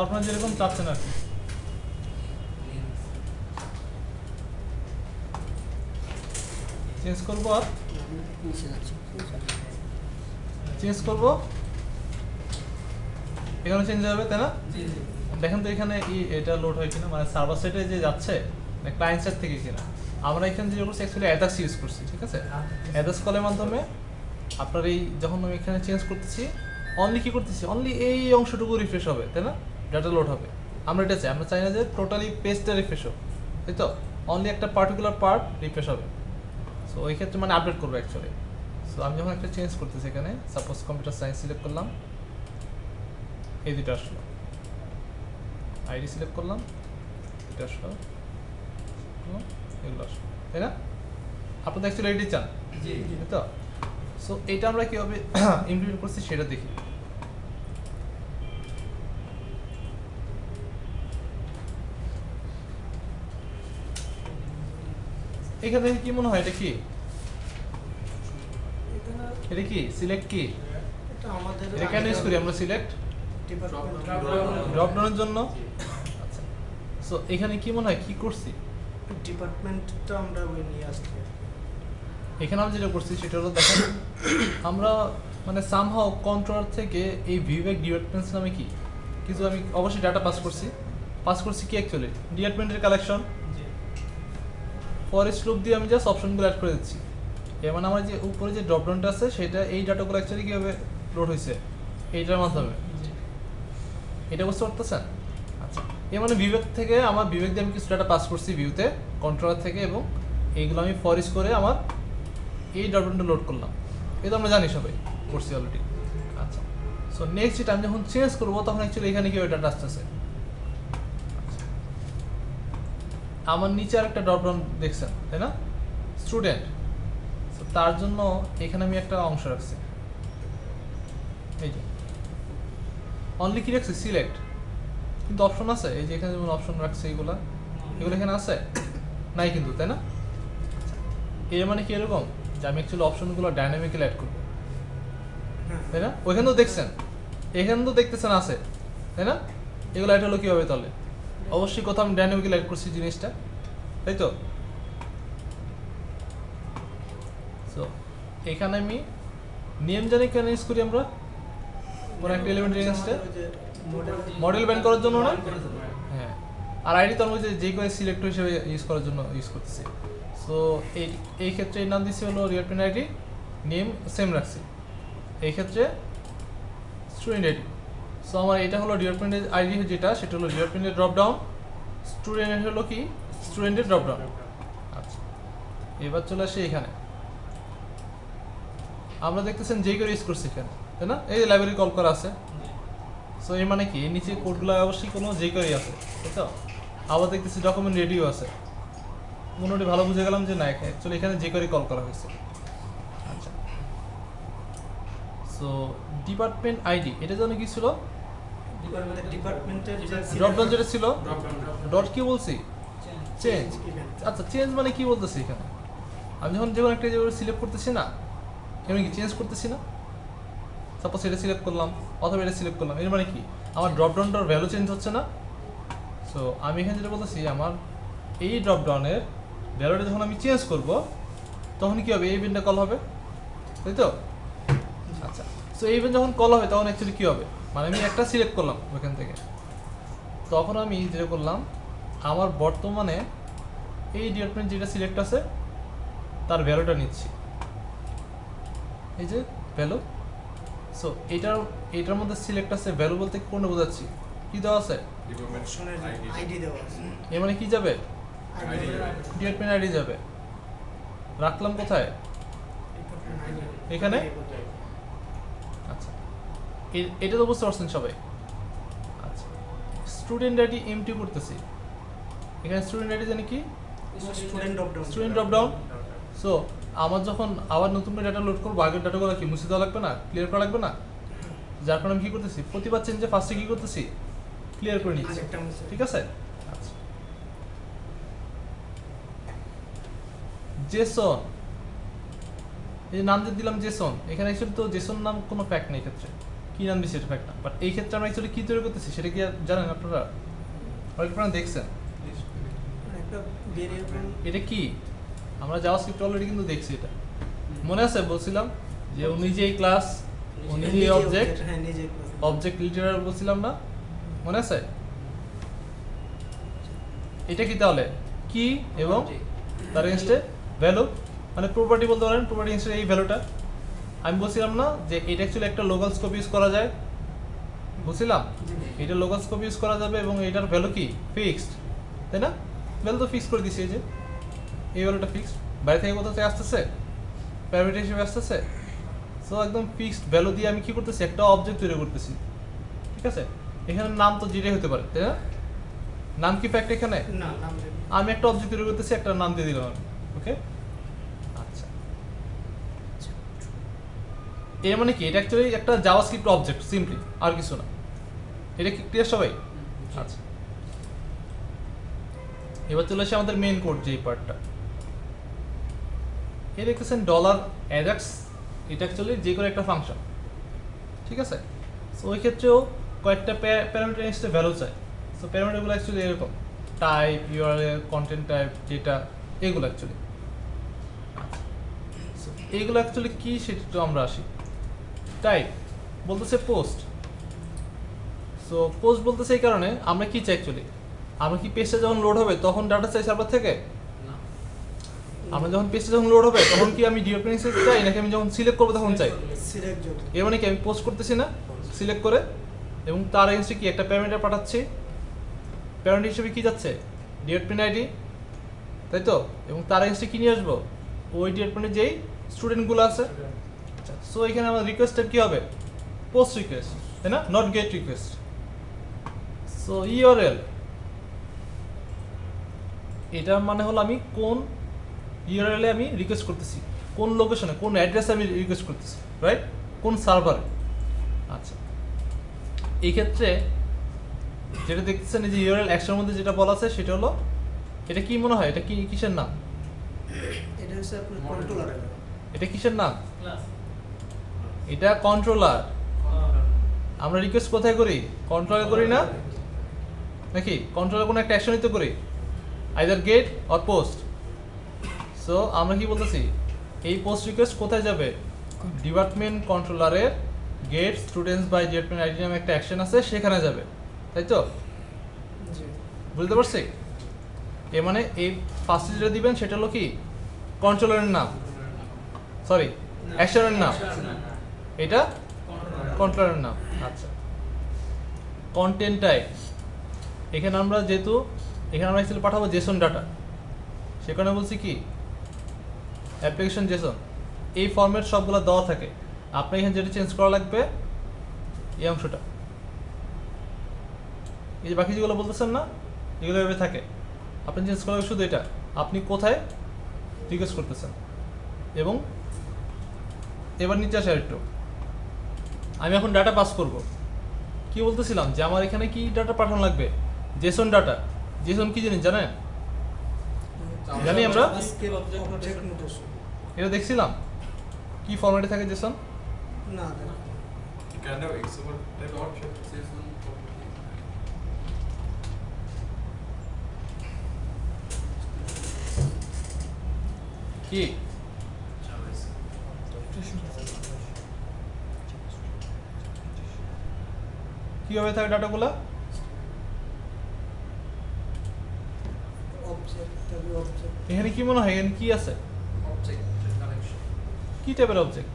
আপনারা যেরকম চাচ্ছেন আর কি। চেঞ্জ করবো আর চেঞ্জ করবো, এখানে চেঞ্জ হবে তাই না? দেখেন তো এখানে এটা লোড হয় কিনা, মানে সার্ভার সাইডে যে যাচ্ছে ক্লায়েন্ট সাইড থেকে কিনা। আমরা এখানে যেটা করছি অ্যাকচুয়ালি অ্যাডাক্স ইউজ করছি, ঠিক আছে? অ্যাডাক্স কলের মাধ্যমে আপনার এই যখন আমি এখানে চেঞ্জ করতেছি অনলি কি করতেছি, অনলি এই অংশটুকু রিফ্রেশ হবে তাই না, ডাটা লোড হবে। আমরা এটা চাই, আমরা চাই না যে টোটালি পেজটা রিফ্রেশ হোক, তাই তো? অনলি একটা পার্টিকুলার পার্ট রিফ্রেশ হবে। সো ওই ক্ষেত্রে মানে আপডেট করবো অ্যাকচুয়ালি। সো আমি যখন একটা চেঞ্জ করতেছি এখানে, সাপোজ কম্পিউটার সায়েন্স সিলেক্ট করলাম, এই দুটো আসলো, আইডি সিলেক্ট করলাম, এটা আসলো, এগুলো আসলো, তাই না? আপনাদের অ্যাকচুয়ালি এটি চান, তাই তো? সো এইটা আমরা কীভাবে ইমপ্লিমেন্ট করছি সেটা দেখি। এখানে কি মনে হয় এটা কি, এটা কি সিলেক্ট কি, এটা কেন ইউজ করি আমরা সিলেক্ট ড্রপ ডাউনের জন্য। আচ্ছা, সো এখানে কি মনে হয় কি করছি, ডিপার্টমেন্টটা আমরা ওই নিয়ে আসছি। এখানে আমরা যেটা করছি সেটা হলো দেখেন, আমরা মানে সামহাও কন্ট্রোলার থেকে এই ভিউব্যাক ডিপার্টমেন্টস নামে কি কিছু আমি অবশ্যই ডাটা পাস করছি কি অ্যাকচুয়ালি ডিপার্টমেন্টের কালেকশন। ফরেস্ট লুপ দিয়ে আমি জাস্ট অপশনগুলো অ্যাড করে দিচ্ছি। এর মানে আমার যে উপরে যে ড্রপডাউনটা আছে সেটা এই ডাটাগুলো অ্যাকচুয়ালি কীভাবে লোড হয়েছে এইটার মাধ্যমে, এটা বুঝতে পারতেছেন? আচ্ছা, এর মানে বিবেক থেকে আমার বিবেক দিয়ে আমি কিছু ডাটা পাস করছি ভিউতে কন্ট্রোলার থেকে, এবং এইগুলো আমি ফরেস্ট করে আমার এই ড্রপডাউনটা লোড করলাম। এটা আমরা জানি সবাই, করছি অলরেডি। আচ্ছা, সো নেক্সট যেটা আমি যখন চেঞ্জ করবো তখন অ্যাকচুয়ালি এখানে কীভাবে ডাটা আসতেছে। আমার নিচে আরেকটা ড্রপডাউন দেখছেন তাই না, স্টুডেন্ট। তার জন্য এখানে আমি একটা অংশ রাখছি, এই যে অনলি কি রাখছি সিলেক্ট, কিন্তু অপশন আছে এই যে এখানে যেমন অপশন রাখছে এগুলো এখানে আছে নাই কিন্তু, তাই না? এর মানে কি এরকম যে আমি অ্যাকচুয়ালি অপশনগুলো ডাইনামিক্যালি অ্যাড করবো, তাই না? ওইখানেও দেখছেন, এখানে তো দেখতেছেন আছে, তাই না? এগুলো অ্যাড হলো কীভাবে তাহলে? অবশ্যই কোথাও আমি ডাইনামিক্যালি অ্যাড করছি জিনিসটা, তাই তো? সো এখানে আমি নেম জানি কেন ইউজ করি আমরা, কোনো একটা এলিমেন্টের এগেইনস্টে মডেল ব্যান্ড করার জন্য না, হ্যাঁ। আর আইডি তো আমরা যে কোনো সিলেক্ট হিসেবে ইউজ করার জন্য ইউজ করতেছি। সো এই ক্ষেত্রে এর নাম দিচ্ছি হলো রিয়ারপিন আইডি, নেম সেম রাখছি। এই ক্ষেত্রে স্টুডেন্ট আইডি, সো আমার এটা হলো রিয়ারপিনের আইডি, যেটা সেটা হলো রিয়ারপিনের ড্রপডাউন, স্টুডেন্টের হলো কি স্টুডেন্টের ড্রপডাউন। আচ্ছা, এবার চলে আসি এখানে, আমরা দেখতেছেন যেই করে ইউজ করছি এখানে, তাই না? এই লাইব্রেরি কল করা আছে। সো এর মানে কি, এই নিচে কোডগুলো অবশ্যই কোনো যেই করেই আছে, তাই তো? আবার দেখতেছি ডকুমেন্ট রেডিও আছে, মোটামুটি ভালো বুঝে গেলাম যে না অ্যাকচুয়ালি এখানে যে করে কল করা হয়েছে। আচ্ছা, সো ডিপার্টমেন্ট আইডি এটা জন্য কি ছিল, ডিপার্টমেন্টের ড্রপডাউন যেটা ছিল ডট কি বলছি চেঞ্জ। আচ্ছা, চেঞ্জ মানে কি বলতেছি এখানে, আমি যখন যে কোনো একটা সিলেক্ট করতেছি না, এমন কি চেঞ্জ করতেছি না, সাপোজ এটা সিলেক্ট করলাম অথবা এটা সিলেক্ট করলাম, এর মানে কি আমার ড্রপডাউনটার ভ্যালু চেঞ্জ হচ্ছে না। সো আমি এখানে যেটা বলতেছি, আমার এই ড্রপডাউনের ভ্যালুটা যখন আমি চেঞ্জ করব তখন কি হবে, এই ইভেন্টটা কল হবে, তাই তো? আচ্ছা, সো এই ইভেন্ট যখন কল হবে তখন অ্যাকচুয়ালি কী হবে, মানে আমি একটা সিলেক্ট করলাম ওইখান থেকে, তখন আমি যেটা করলাম আমার বর্তমানে এই ডিপার্টমেন্ট যেটা সিলেক্ট আছে তার ভ্যালুটা নিচ্ছি, এই যে ভ্যালু। সো এইটার মধ্যে সিলেক্ট আছে, ভ্যালু বলতে কোনটা বোঝাচ্ছি, কি দেওয়া আছে আইডি দেওয়া আছে, এর মানে কি যাবে ডিপার্টমেন্ট আইডি যাবে, রাখলাম কোথায় এখানে। আচ্ছা, এটা তো বুঝতে পারছেন সবাই। আচ্ছা, স্টুডেন্ট আইডি এমটি করতেছি, এখানে স্টুডেন্ট আইডি জানি কি স্টুডেন্ট ড্রপডাউন। সো আমার যখন আবার নতুন করে ডাটা লোড করবো আগের ডাটাগুলো কি মুছে দেওয়া লাগবে না, ক্লিয়ার করা লাগবে না, যার কারণে আমি কী করতেছি প্রতিবার চেঞ্জে ফার্স্টে কী করতেছি ক্লিয়ার করে নিচ্ছি, ঠিক আছে? আচ্ছা, জেসন এই নাম দিয়ে দিলাম জেসন, এখানে অ্যাকচুয়ালি তো জেসন নাম কোনো ফ্যাক্ট নেই ক্ষেত্রে, কি নাম দিচ্ছি এটা ফ্যাক্ট না, বাট এই ক্ষেত্রে আমরা অ্যাকচুয়ালি কি তৈরি করতেছি সেটা কি জানেন আপনারা? আপনারা দেখছেন একটা ভেরিয়েবল এটা কি? আমরা জাভাস্ক্রিপ্ট অলরেডি কিন্তু দেখছি এটা, মনে আছে বলছিলাম যে ও নিজেই ক্লাস, ও নিজেই অবজেক্ট, হ্যাঁ নিজে অবজেক্ট লিটারাল বলছিলাম না, মনে আছে? এটা কি তাহলে কি এবং তার এগেনস্টে ভ্যালু, মানে প্রপার্টি বলতে পারেন, প্রপার্টি এগেনস্টে এই ভ্যালুটা। আমি বলছিলাম না যে এটা অ্যাকচুয়ালি একটা লোকাল স্কোপ ইউজ করা যায়, বুঝছিলাম এটা লোকাল স্কোপ ইউজ করা যাবে এবং এটার ভ্যালু কি ফিক্সড, তাই না? ভ্যালু তো ফিক্স করে দিছি, এই যে এই ভ্যালুটা ফিক্সড, বাইরে থেকে কোথা থেকে আসতেছে, প্যারামিটার হিসেবে আসতেছে। সো একদম ফিক্সড ভ্যালু দিয়ে আমি কি করতেছি, একটা অবজেক্ট তৈরি করতেছি, ঠিক আছে? এখানে নাম তো যেটাই হতে পারে, তাই না? নাম কি ফ্যাক্ট এখানে? না নাম দেব আমি একটা অবজেক্ট তৈরি করতেছি, একটা নাম দিয়ে দিলাম আমি, ওকে? আচ্ছা, এর মানে কি, এটা অ্যাকচুয়ালি একটা জাভাস্ক্রিপ্ট অবজেক্ট সিম্পলি, আর কিছু না। এটা কি ক্লিয়ার সবাই? আচ্ছা, এবার চলে আসে আমাদের মেইন কোড যে পার্টটা। এই দেখতেছেন ডলার অ্যাজাক্স, এটা অ্যাকচুয়ালি যে কোনো একটা ফাংশন, ঠিক আছে? সো ওই ক্ষেত্রেও কয়েকটা প্যারামিটার এক্সট্রা ভ্যালু চাই। সো প্যারামিটারগুলো অ্যাকচুয়ালি এরকম টাইপ, ইউআরএল, কন্টেন্ট টাইপ, যেটা এগুলো অ্যাকচুয়ালি, এইগুলো অ্যাকচুয়ালি কি সেটা তো আমরা আসি। টাইপ বলতেছে পোস্ট, সো পোস্ট বলতেছে এই কারণে আমরা কি চাই অ্যাকচুয়ালি, আমরা কি পেজটা যখন লোড হবে তখন ডাটা চাই সার্ভার থেকে? আমরা যখন পেজটা যখন লোড হবে তখন কি আমি ডিপেন্ডেন্সি চাই, নাকি আমি যখন সিলেক্ট করবো তখন চাই? সিলেক্ট যত এর মানে কি আমি পোস্ট করতেছি না সিলেক্ট করে, এবং তার এগেন্সটে কি একটা প্যারামিটার পাঠাচ্ছি, প্যারামিটার হিসেবে কি যাচ্ছে ডিপার্টমেন্ট আইডি, তাই তো? এবং তার এগেন্সটে কি নিয়ে আসবো, ওই ডিপার্টমেন্টে যেই স্টুডেন্টগুলো আছে। সো এখানে আমার রিকোয়েস্ট টাইপ কি হবে, পোস্ট রিকোয়েস্ট, তাই না, not get request. So URL, এটা মানে হলো আমি কোন ইউআরএলে আমি রিকোয়েস্ট করতেছি, কোন লোকেশনে, কোন অ্যাড্রেসে আমি রিকোয়েস্ট করতেছি, রাইট? কোন সার্ভারে। আচ্ছা, এই ক্ষেত্রে যেটা দেখতেছেন এই যে ইউআরএল অ্যাকশনের মধ্যে যেটা বলা আছে সেটা হলো, এটা কি মনে হয়, এটা কি কিসের নাম? এটা হচ্ছে আপনার কন্ট্রোলার এটা কিসের নাম? এটা কন্ট্রোলার। আমরা রিকোয়েস্ট কোথায় করি, কন্ট্রোলে করি না নাকি? কন্ট্রোলে কোনো একটা অ্যাকশনই তো করি, either gate or post. So আমরা কি বলতেছি, এই পোস্ট রিকোয়েস্ট কোথায় যাবে, ডিপার্টমেন্ট কন্ট্রোলারের gate students by department ID নামে একটা অ্যাকশন আছে, সেখানে যাবে, তাই তো? জি বুঝতে পারছি? এ মানে এই ফার্স্টে যেটা দিবেন সেটা হলো কি, কন্ট্রোলারের নাম, সরি অ্যাকশনের নাম, এটা কন্ট্রোলারের নাম। আচ্ছা, কন্টেন্ট টাইপ, এখানে আমরা যেহেতু এখানে আমরা অ্যাকচুয়ালি পাঠাবো জেসন ডাটা, সেখানে বলছি কি অ্যাপ্লিকেশন জেসন, এই ফরম্যাট সবগুলো দেওয়া থাকে। আপনার এখানে যেটা চেঞ্জ করা লাগবে এই অংশটা, এই যে বাকি যেগুলো বলতেছেন না এগুলো এভাবে থাকে, আপনি চেঞ্জ করা লাগবে শুধু এটা, আপনি কোথায় রিকোয়েস্ট করতেছেন। এবং এবার নিচে আসে আরেকটু, আমি এখন ডাটা পাস করব, কি বলতেছিলাম যে আমার এখানে কি ডাটা পাঠানো লাগবে, জেসন ডাটা। জেসন কি জিনিস জানেন? জানি আমরা, অবজেক্ট নোটেশন এটা দেখছিলাম কি ফরম্যাটে থাকে জেসন। না দেখো You can have XML type object. কি কিভাবে থাকে ডাটাগুলো? অবজেক্ট তবে অবজেক্ট এখানে কি মনে হয় এখানে কি আছে, কি টাইপের অবজেক্ট,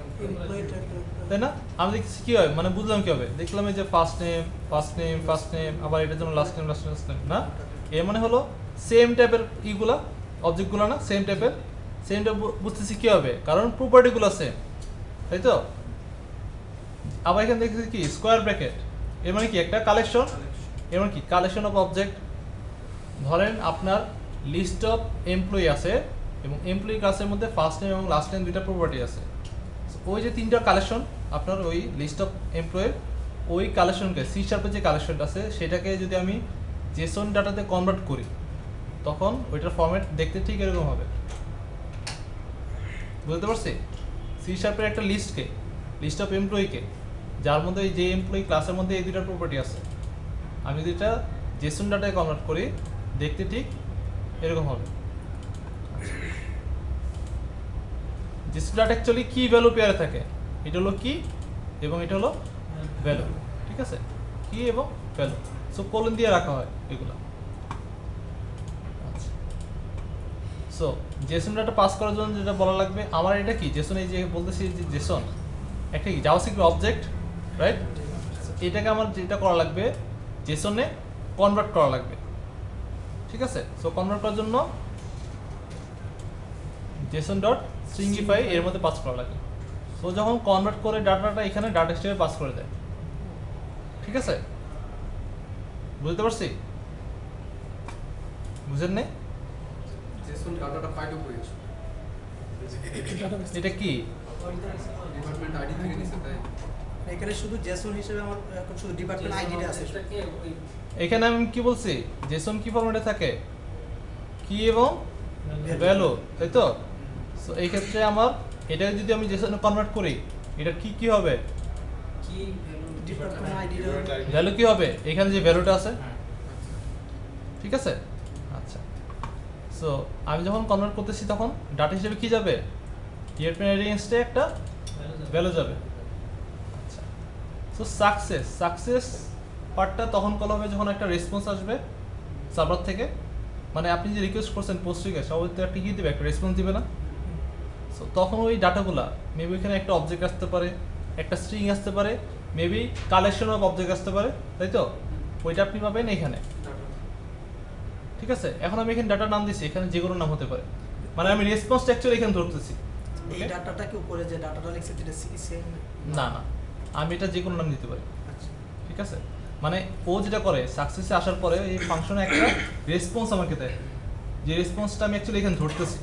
এমপ্লয়ি টাইপের তাই না? আমি দেখছি কি হয়, মানে বুঝলাম কি হবে, দেখলাম এই যে first name first name first name, আবার এটার জন্য last name last name last name, না এর মানে হলো সেম টাইপের ইগুলা অবজেক্টগুলো না, সেম টাইপের, সেমটা বুঝতেছি কি হবে, কারণ প্রপার্টিগুলো সেম, তাই তো? আবার এখানে দেখতেছি কি স্কোয়ার ব্র্যাকেট, এর মানে কি একটা কালেকশন, এর মানে কি কালেকশন অফ অবজেক্ট। ধরেন আপনার লিস্ট অফ এমপ্লয়ি আছে এবং এমপ্লয়ি ক্লাসের মধ্যে ফার্স্ট নেম এবং লাস্ট নেম দুইটা প্রপার্টি আছে, ওই যে তিনটা কালেকশন আপনার ওই লিস্ট অফ এমপ্লয়ের, ওই কালেকশনকে সি শার্পের যে কালেকশনটা আছে সেটাকে যদি আমি জেসন ডাটাতে কনভার্ট করি তখন ওইটার ফরম্যাট দেখতে ঠিক এরকম হবে, বুঝতে পারছি? সি শার্পের একটা লিস্টকে লিস্ট অফ এমপ্লয়িকে, যার মধ্যে যে এমপ্লয়ি ক্লাসের মধ্যে এই দুইটা প্রপার্টি আছে, আমি যদি এটা জেসন ডাটায় কনভার্ট করি দেখতে ঠিক এরকম হবে। জেসন ডাটা অ্যাকচুয়ালি কি ভ্যালু পেয়ারে থাকে, এটা হলো কি এবং এটা হলো ভ্যালু, ঠিক আছে, কি এবং ভ্যালু, সো কোলন দিয়ে রাখা হয় এগুলো। আচ্ছা, সো জেসন ডাটা পাস করার জন্য যেটা বলা লাগবে, আমার এটা কি জেসন, এই যে বলতেছি যে জেসন একটা কি জাভাস্ক্রিপ্ট অবজেক্ট, রাইট? এটাকে আমার যেটা করা লাগবে জেসনে কনভার্ট করা লাগবে, ঠিক আছে। সো কনভার্ট করার জন্য জেসন ডট স্ট্রিংিফাই এর মধ্যে পাস করা লাগে। সো যখন কনভার্ট করে ডাটাটা এখানে ডাটা স্ট্রিমে পাস করে দেয়, ঠিক আছে, বুঝতে পারছি? বুঝেন নাই? JSON ডাটাটা ফাইলে হয়েছে এটা কি ডিপার্টমেন্ট আইডি থেকে নিছে তাই এখানে শুধু জেসন হিসেবে আমার এখন শুধু ডিপার্টমেন্ট আইডিটা আছে। এখানে আমি কি বলছি, জেসন কি ফরম্যাটে থাকে, কি এবং ভ্যালু, তাই তো? সো এই ক্ষেত্রে আমার এটা যদি আমি জেসনে কনভার্ট করি, এটা কি কি হবে, ডিপার্টমেন্ট আইডিটা ভ্যালু কি হবে, এখানে যে ভ্যালুটা আছে, ঠিক আছে। আচ্ছা, সো আমি যখন কনভার্ট করতেছি তখন ডাটা হিসেবে কি যাবে, ডিপার্টমেন্ট এগেইনস্টে একটা ভ্যালু যাবে। আচ্ছা, সো সাকসেস পার্টটা তখন কল হবে যখন একটা রেসপন্স আসবে সার্ভার থেকে, মানে আপনি যে রিকোয়েস্ট করছেন পোস্ট রিকোয়েস্ট, সবাই তো একটা কি দিবে, একটা রেসপন্স দিবে না? সো তখন ওই ডাটাগুলা মেবি এখানে একটা অবজেক্ট আসতে পারে, একটা স্ট্রিং আসতে পারে, মেবি কালেকশন অফ অবজেক্ট আসতে পারে, তাই তো? ওইটা আপনি পাবেন এখানে, ঠিক আছে। এখন আমি এখানে ডাটার নাম দিচ্ছি, এখানে যে কোনো নাম হতে পারে, মানে আমি রেসপন্সটা অ্যাকচুয়ালি এখানে ধরতেছি। এই ডাটাটা কি উপরে যে ডাটাটা লিখছে এটা সেম? না না, আমি এটা যে কোনো নাম দিতে পারি, আচ্ছা, ঠিক আছে। মানে ও যেটা করে সাকসেসে আসার পরে এই ফাংশনে একটা রেসপন্স আমাকে দেয়, যে রেসপন্সটা আমি অ্যাকচুয়ালি এখানে ধরতেছি,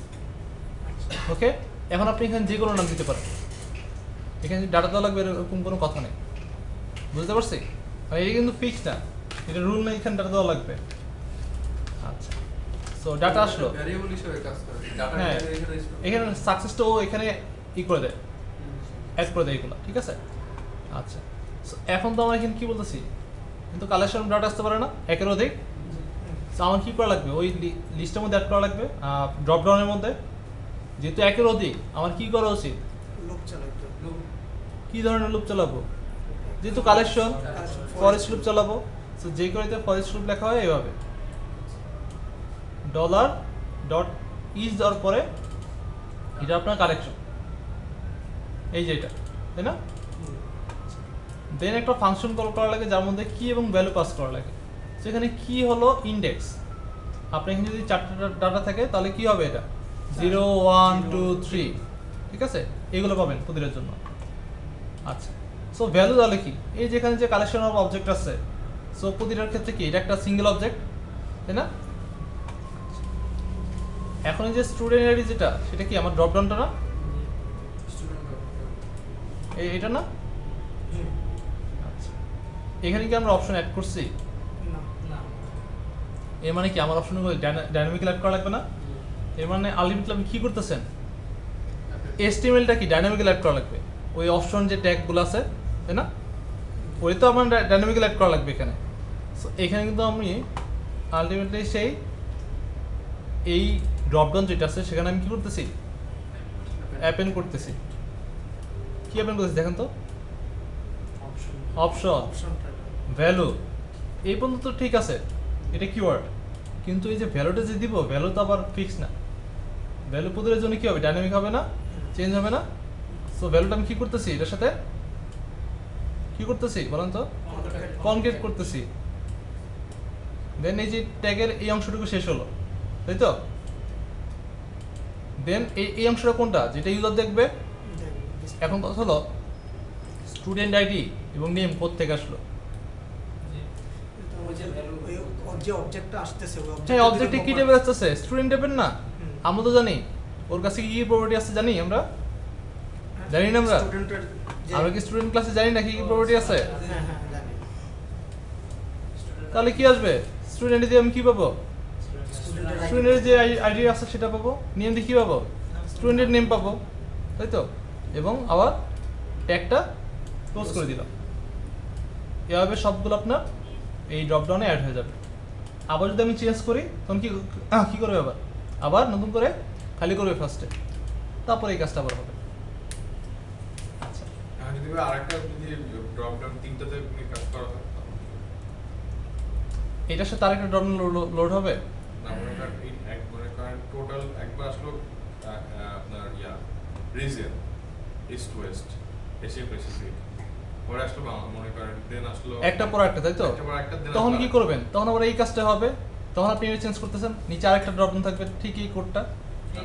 ওকে। এখন আপনি এখানে যে কোনো নাম দিতে পারেন, এখানে ডাটা দেওয়া লাগবে এরকম কোনো কথা নেই, বুঝতে পারছি? মানে এটা কিন্তু ফিক্স না, এটা রুল নেই এখানে ডাটা দেওয়া লাগবে। আচ্ছা, সো ডাটা আসলো, ভ্যারিয়েবল হিসেবে কাজ করে ডাটা হ্যাঁ, এখানে সাকসেসটা ও এখানে ই করে দেয়, অ্যাড করে দেয় এগুলো, ঠিক আছে। আচ্ছা, সো এখন তো আমরা এখানে কি বলতেছি, কিন্তু কালেকশন ডাটা আসতে পারে না একের অধিক, সো আমার কী করা লাগবে, ওই লিস্টের মধ্যে অ্যাড করা লাগবে, ড্রপ ডাউনের মধ্যে, যেহেতু একের অধিক আমার কি করা উচিত, লুপ চালাইতে কি ধরনের লুপ চালাবো, যেহেতু কালেকশন ফরেস্ট লুপ চালাবো, সো যে করেতে ফরেস্ট লুপ লেখা হয় এভাবে, ডলার ডট ইজ দেওয়ার পরে এটা আপনার কালেকশন, এই যে এটা, তাই না? দেন একটা ফাংশন কল করা লাগে যার মধ্যে কি এবং ভ্যালু পাস করা লাগে। সেখানে কি হলো ইন্ডেক্স, আপনার এখানে যদি 4টা ডাটা থাকে তাহলে কি হবে, এটা 0 1 2 3, ঠিক আছে, এইগুলো পাবেন প্রতিটার জন্য। আচ্ছা, সো ভ্যালু তাহলে কি, এই যেখানে যে কালেকশন অফ অবজেক্ট আছে, সো প্রতিটার ক্ষেত্রে কি এটা একটা সিঙ্গেল অবজেক্ট, তাই না? এখন এই যে স্টুডেন্ট আইডি যেটা, সেটা কি আমার ড্রপ ডাউনটা না, এটা না? আচ্ছা, এখানে কি আমরা অপশন অ্যাড করছি, না এর মানে কি আমার অপশনগুলো ডাইনামিক্যালি অ্যাড করা লাগবে না? এর মানে আলটিমেটলি আপনি কি করতেছেন, HTML-টা কি ডাইনামিক্যালি অ্যাড করা লাগবে, ওই অপশন যে ট্যাগগুলো আছে, তাই না? ওই তো আমার ডাইনামিক্যালি অ্যাড করা লাগবে এখানে। সো এখানে কিন্তু আমি আলটিমেটলি সেই এই ড্রপডাউন যেটা আছে সেখানে আমি কি করতেছি, অ্যাপেন্ড করতেছি। কি অ্যাপেন্ড করতেছি দেখেন তো, অপশন, অপশনটা ভ্যালু, এই পর্যন্ত তো ঠিক আছে, এটা কিওয়ার্ড, কিন্তু এই যে ভ্যালুটা যে দিব, ভ্যালু তো আবার ফিক্স না, ভ্যালু প্রতিটার জন্য কি হবে, ডাইনামিক হবে না, চেঞ্জ হবে না। সো ভ্যালুটা আমি কি করতেছি, এটার সাথে কি করতেছি বলেন তো, কনক্রিট করতেছি। দেন এই যে ট্যাগের এই অংশটুকু শেষ হলো, তাই তো? দেন এই অংশটা কোনটা, যেটা ইউজার দেখবে। এখন কথা হলো স্টুডেন্ট আইডি এবং নেম কোত্থেকে আসলো, যে অবজেক্টটা আসতেছে ওই হ্যাঁ অবজেক্টে কি টেবিল আসতেছে, স্টুডেন্ট টেবিল না, আমরা তো জানি ওর কাছে কি কি প্রপার্টি আছে, জানি আমরা, জানি না আমরা, স্টুডেন্টের আমরা কি স্টুডেন্ট ক্লাসে জানি না কি কি প্রপার্টি আছে, হ্যাঁ জানি। তাহলে কি আসবে, স্টুডেন্ট দিয়ে আমি কি পাবো, স্টুডেন্টের যে আইডি আছে সেটা পাবো, নেম দিয়ে কি পাবো, স্টুডেন্টের নেম পাবো, তাই তো? এবং আবার ট্যাগটা ক্লোজ করে দিলাম। এভাবে সবগুলো আপনার এই ড্রপডাউনে অ্যাড হয়ে যাবে। আবার যদি আমি চেঞ্জ করি তখন কি করবে আবার নতুন করে খালি করবে ফার্স্টে, তারপরে এই কাজটা আবার হবে। আচ্ছা, যদি আরেকটা যদি ড্রপ ডাউন তিনটাতে কাজ করা হয়, এটার সাথে আরেকটা ড্রপডাউন লোড হবে। না মনে করেন টোটাল একবার আসলো আপনার region east West Asia Pacific, পরে আসলো মনে করেন দেন আসলো একটা পর একটা, তাই তো? একটা পর একটা, then তখন আসলো কি করবেন? তখন আবার এই কাজটা হবে। তখন আপনি এটা চেঞ্জ করতেছেন, নিচে আরেকটা ড্রপডাউন থাকবে ঠিক এই কোডটা,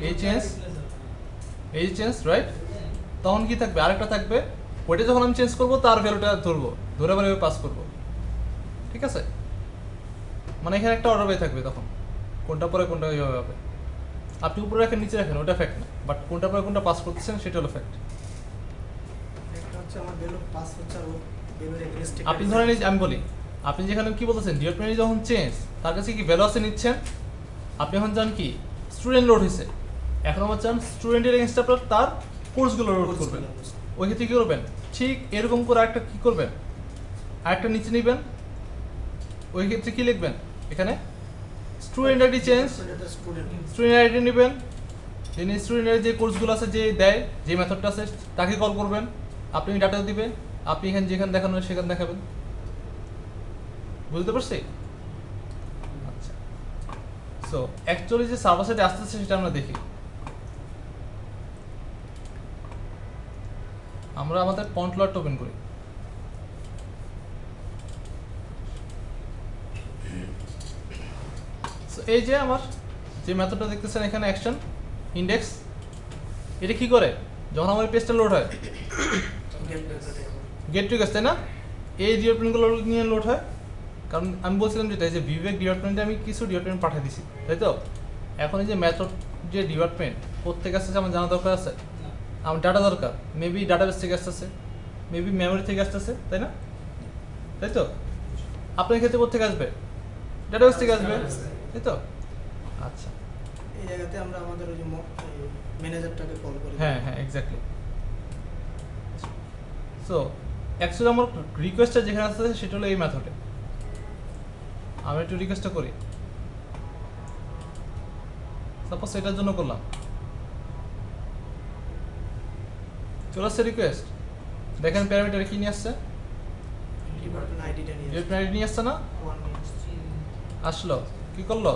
এই চেঞ্জ রাইট। তখন কি থাকবে? আরেকটা থাকবে, ওইটা যখন আমি চেঞ্জ করবো তার ভ্যালুটা ধরবো, ধরে আবার পাস করবো। ঠিক আছে, মানে এখানে একটা অর্ডার বাই থাকবে, তখন কোনটা পরে কোনটা এইভাবে হবে। আপনি উপরে রাখেন নিচে রাখেন ওটা ফ্যাক্ট না, বাট কোনটা পরে কোনটা পাস করতেছেন সেটা হলো ফ্যাক্ট। একটা হচ্ছে আমার ভ্যালু পাস হচ্ছে আর ভ্যালুর এগেইনস্ট আপনি ধরেন আমি বলি, আপনি যেখানে কি বলতেছেন ডিপার্টমেন্ট যখন চেঞ্জ, তার কাছে কি ভ্যালু আছে নিচ্ছেন। আপনি এখন চান কি স্টুডেন্ট লোড হয়েছে, এখন আমার চান স্টুডেন্টের এগেইনস্ট আপনার তার কোর্সগুলো লোড করবেন। ওই ক্ষেত্রে কী করবেন? ঠিক এরকম করে একটা কী করবেন, আরেকটা নিচে নেবেন। ওই ক্ষেত্রে কী লিখবেন? এখানে student ID change, student ID নেবেন, তিনি স্টুডেন্টের যে কোর্সগুলো আছে যে দেয়, যে মেথডটা আছে তাকে কল করবেন, আপনি ডাটা দিবে, আপনি এখানে যেখানে দেখানো সেখানে দেখাবেন। বুঝতে পারছি? আচ্ছা, সো অ্যাকচুয়ালি যে সার্ভার সাইডে আসতেছে সেটা আমরা দেখি। আমরা আমাদের পয়েন্ট লট ওপেন করি। সো এই যে আমার যে মেথডটা দেখতেছেন এখানে অ্যাকশন ইন্ডেক্স, এটা কি করে যখন আমার পেজটা লোড হয় গেট টু গেস্ট, তাই না? এই ডিপার্টমেন্টগুলো নিয়ে লোড হয়, কারণ আমি বলছিলাম যেটা যে বিবেক ডিপার্টমেন্টে আমি কিছু ডিপার্টমেন্ট পাঠিয়ে দিছি, তাই তো? এখন এই যে মেথড যে ডিপার্টমেন্ট কোথেকে আসতেছে আমার জানা দরকার আছে, আমার ডাটা দরকার, মেবি ডাটাবেস থেকে আসতেছে, মেবি মেমোরি থেকে আসতেছে, তাই না? তাই তো? আপনার ক্ষেত্রে কোথেকে আসবে? ডাটাবেস থেকে আসবে, তাই তো? আচ্ছা, এই জায়গাতে আমরা আমাদের ওই যে ম্যানেজারটাকে কল করি। হ্যাঁ হ্যাঁ এক্স্যাক্টলি। সো অ্যাকচুয়ালি আমার রিকোয়েস্টটা যেখানে আসতেছে সেটা হলো এই মেথডে। আমি একটু রিকোয়েস্টটা করি, সাপোজ এটার জন্য করলাম, চলে আসছে রিকোয়েস্ট। দেখেন প্যারামিটারে কি নিয়ে আসছে? ডিপার্টমেন্ট আইডিটা নিয়ে ডিপার্টমেন্ট আইডি নিয়ে আসছে না? ওয়ান নিয়ে আসছে। আসলো, কি করলো?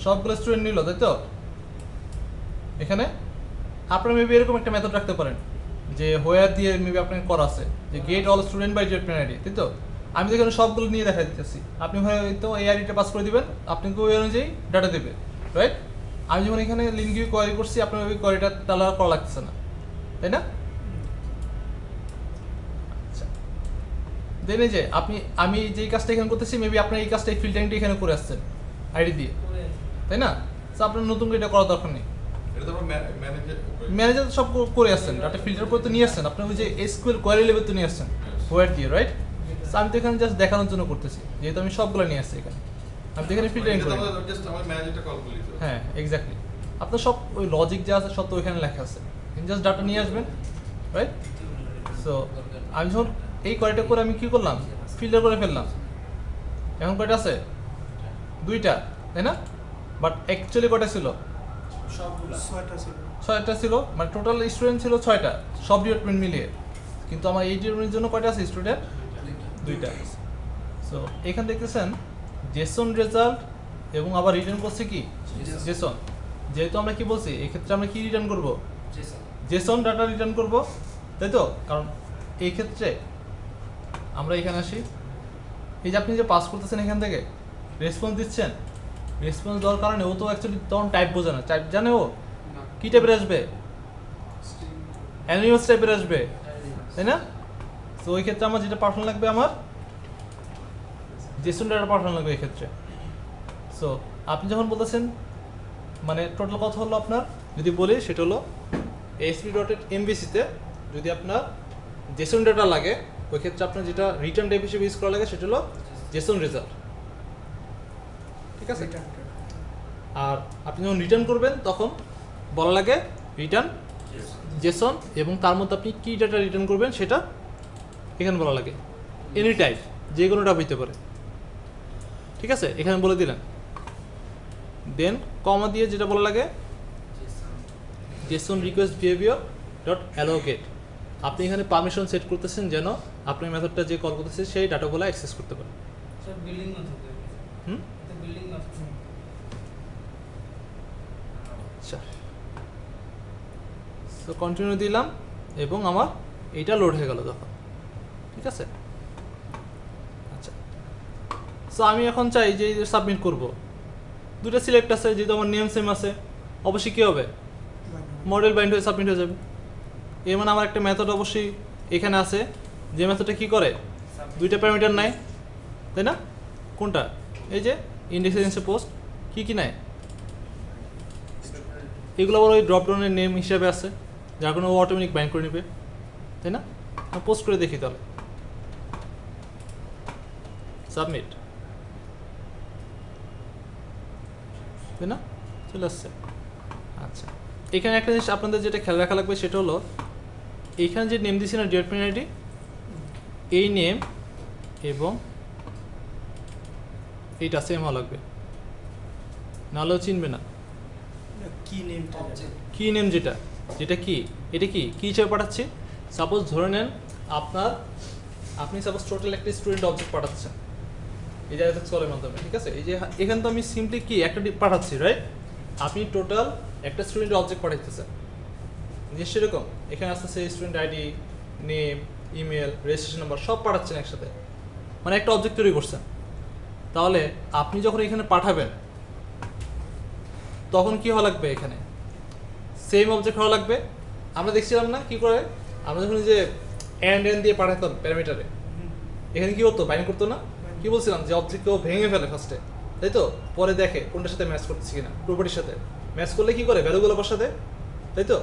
সবগুলো স্টুডেন্ট নিল, তাই তো? এখানে আপনারা মেবি এরকম একটা মেথড রাখতে পারেন যে হোয়ার দিয়ে মেবি আপনার করা আছে যে get all student by department ID, তাই তো? আমি তো এখানে সবগুলো নিয়ে দেখা দিতেছি, আপনি হয়তো এই আইডিটা পাস করে দিবেন, আপনাকে ওই অনুযায়ী ডাটা দেবে, রাইট? আমি যখন এখানে লিঙ্ক দিয়ে কোয়ারি করছি আপনার ওই কোয়ারিটা তাহলে আর করা লাগতেছে না, তাই না? আচ্ছা, দেন এই যে আমি যেই কাজটা এখানে করতেছি মেবি আপনার এই কাজটা এই ফিল্টারিংটা এখানে করে আসছেন আইডি দিয়ে, তাই না? তো আপনার নতুন করে এটা করার দরকার নেই। এটা তো আমরা ম্যানেজার সব করে আসছেন, ডাটা ফিল্টার করে তো নিয়ে আসছেন, আপনি ওই যে এসকিউএল কোয়ারি লেভেল তো নিয়ে আসছেন হোয়ার দিয়ে, রাইট? সো আমি তো এখানে জাস্ট দেখানোর জন্য করতেছি, যেহেতু আমি সবগুলো নিয়ে আসছি এখানে, আমি তো এখানে ফিল্টারিং করি। জাস্ট আমার ম্যানেজারটা কল করি। হ্যাঁ এক্স্যাক্টলি, আপনার সব ওই লজিক যা আছে সব তো ওইখানে লেখা আছে, জাস্ট ডাটা নিয়ে আসবেন, রাইট? সো আমি যখন এই কোয়ারিটা করে আমি কি করলাম, ফিল্টার করে ফেললাম। এখন কয়টা আছে? দুইটা, তাই না? বাট অ্যাকচুয়ালি কয়টা ছিল? ছয়টা ছিল। 6টা ছিল, মানে টোটাল স্টুডেন্ট ছিল 6টা, সব ডিপার্টমেন্ট মিলিয়ে। কিন্তু আমার এই ডিপার্টমেন্টের জন্য কয়টা আছে স্টুডেন্ট? 2টা। সো এখানে দেখতেছেন জেসন রেজাল্ট এবং আবার রিটার্ন করছে কি জেসন। যেহেতু আমরা কি বলছি এক্ষেত্রে আমরা কি রিটার্ন করব? জেসন ডাটা রিটার্ন করব, তাই তো? কারণ এই ক্ষেত্রে আমরা এখানে আসি, এই যে আপনি যে পাস করতেছেন এখান থেকে রেসপন্স দিচ্ছেন, রেসপন্স দেওয়ার কারণে ও তো অ্যাকচুয়ালি তখন টাইপ বোঝে না, টাইপ জানে ও কি টাইপের আসবে, অ্যানিমাস টাইপের আসবে, তাই না? তো ওই ক্ষেত্রে আমার যেটা পাঠানো লাগবে, আমার জেসন ডাটা পাঠানো লাগবে এই ক্ষেত্রে। সো আপনি যখন বলতেছেন, মানে টোটাল কথা হলো আপনার যদি বলি সেটা হলো ASP.MVC-তে যদি আপনার জেসন ডাটা লাগে, ওই ক্ষেত্রে আপনার যেটা রিটার্ন টাইপ হিসেবে ইউজ করা লাগে সেটা হলো জেসন রেজাল্ট, ঠিক আছে? আর আপনি যখন রিটার্ন করবেন তখন বলা লাগে রিটার্ন জেসন এবং তার মধ্যে আপনি কী ডাটা রিটার্ন করবেন সেটা এখানে বলা লাগে। এনি টাইপ, যে কোনোটা হইতে পারে, ঠিক আছে, এখানে বলে দিলেন। দেন কমা দিয়ে যেটা বলা লাগে Jason request behaviour dot allocate. আপনি এখানে পারমিশন সেট করতেছেন যেন আপনার মেথডটা যে কল করতেছে সেই ডাটাগুলো অ্যাক্সেস করতে পারে। স্যার বিল্ডিং মেথড হুম, এটা বিল্ডিং মেথড আচ্ছা, তো কন্টিনিউ দিলাম এবং আমার এইটা লোড হয়ে গেল তখন, ঠিক আছে। আচ্ছা, সো আমি এখন চাই যে সাবমিট করব, দুটো সিলেক্ট আছে, যেহেতু আমার নেম সেম আছে, অবশ্যই কী হবে, মডেল বাইন্ড হয়ে সাবমিট হয়ে যাবে। এর মানে আমার একটা মেথড অবশ্যই এখানে আছে, যে মেথডটা কী করে, দুইটা প্যারামিটার নেয়, তাই না? কোনটা, এই যে ইন্ডেক্স পোস্ট কী কী নেয়, এগুলো আবার ওই ড্রপডাউনের নেম হিসাবে আছে, যার কোনো অটোমেটিক বাইন্ড করে নেবে, তাই না? পোস্ট করে দেখি তাহলে, সাবমিট, তাই না, চলে আসছে। আচ্ছা, এখানে একটা জিনিস আপনাদের যেটা খেয়াল রাখা লাগবে সেটা হলো, এইখানে যে নেম দিচ্ছি না ডিরেক্টরি আইডি, এই নেম এবং এইটা সেম হওয়া লাগবে, নাহলেও চিনবে না। কি নেমটা কি নেম যেটা যেটা কি, এটা কি কী হিসেবে পাঠাচ্ছি, সাপোজ ধরে নেন আপনি সাপোজ টোটাল একটা স্টুডেন্ট অবজেক্ট পাঠাচ্ছেন এই জায়গাতে কলের মাধ্যমে, ঠিক আছে। এই যে এখানে তো আমি সিম্পলি কি একটা পাঠাচ্ছি, রাইট? আপনি টোটাল একটা স্টুডেন্ট অবজেক্ট পাঠাইতেছেন, যে সেরকম এখানে আসতেছে student ID, name, email, registration number সব পাঠাচ্ছেন একসাথে, মানে একটা অবজেক্ট তৈরি করছেন। তাহলে আপনি যখন এখানে পাঠাবেন তখন কি হওয়া লাগবে, এখানে সেম অবজেক্ট হওয়া লাগবে। আমরা দেখছিলাম না কি করে, আমরা যখন যে এন্ড দিয়ে পাঠাতাম প্যারামিটারে, এখানে কি হতো, বাইন্ড করতো না, কি বলছিলাম যে অবজেক্টকেও ভেঙে ফেলে ফার্স্টে, তাই তো, পরে দেখে কোনটার সাথে ম্যাচ করতেছি কিনা, প্রপার্টির সাথে ম্যাচ করলে কি করে ভ্যালুগুলো বসাতে, তাই তো।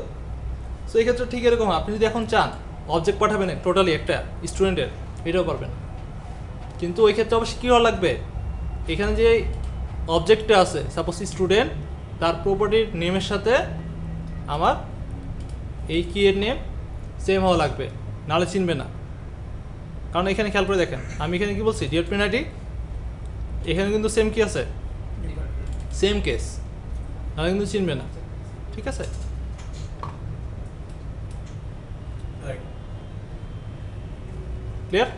সো এই ক্ষেত্রে ঠিক এরকম, আপনি যদি এখন চান অবজেক্ট পাঠাবেন টোটালি একটা স্টুডেন্টের, এটাও পারবেন, কিন্তু ওই ক্ষেত্রে অবশ্যই কী হওয়া লাগবে, এখানে যে অবজেক্টটা আছে সাপোজ স্টুডেন্ট, তার প্রপার্টির নেমের সাথে আমার এই কি এর নেম সেম হওয়া লাগবে, নাহলে চিনবে না। কারণ এখানে খেয়াল করে দেখেন, আমি এখানে কি বলছি ডিরেক্ট পেনাল্টি, এখানে কিন্তু সেম কি আছে, সেম কেস, নাহলে কিন্তু চিনবে না, ঠিক আছে। ক্লিয়ার?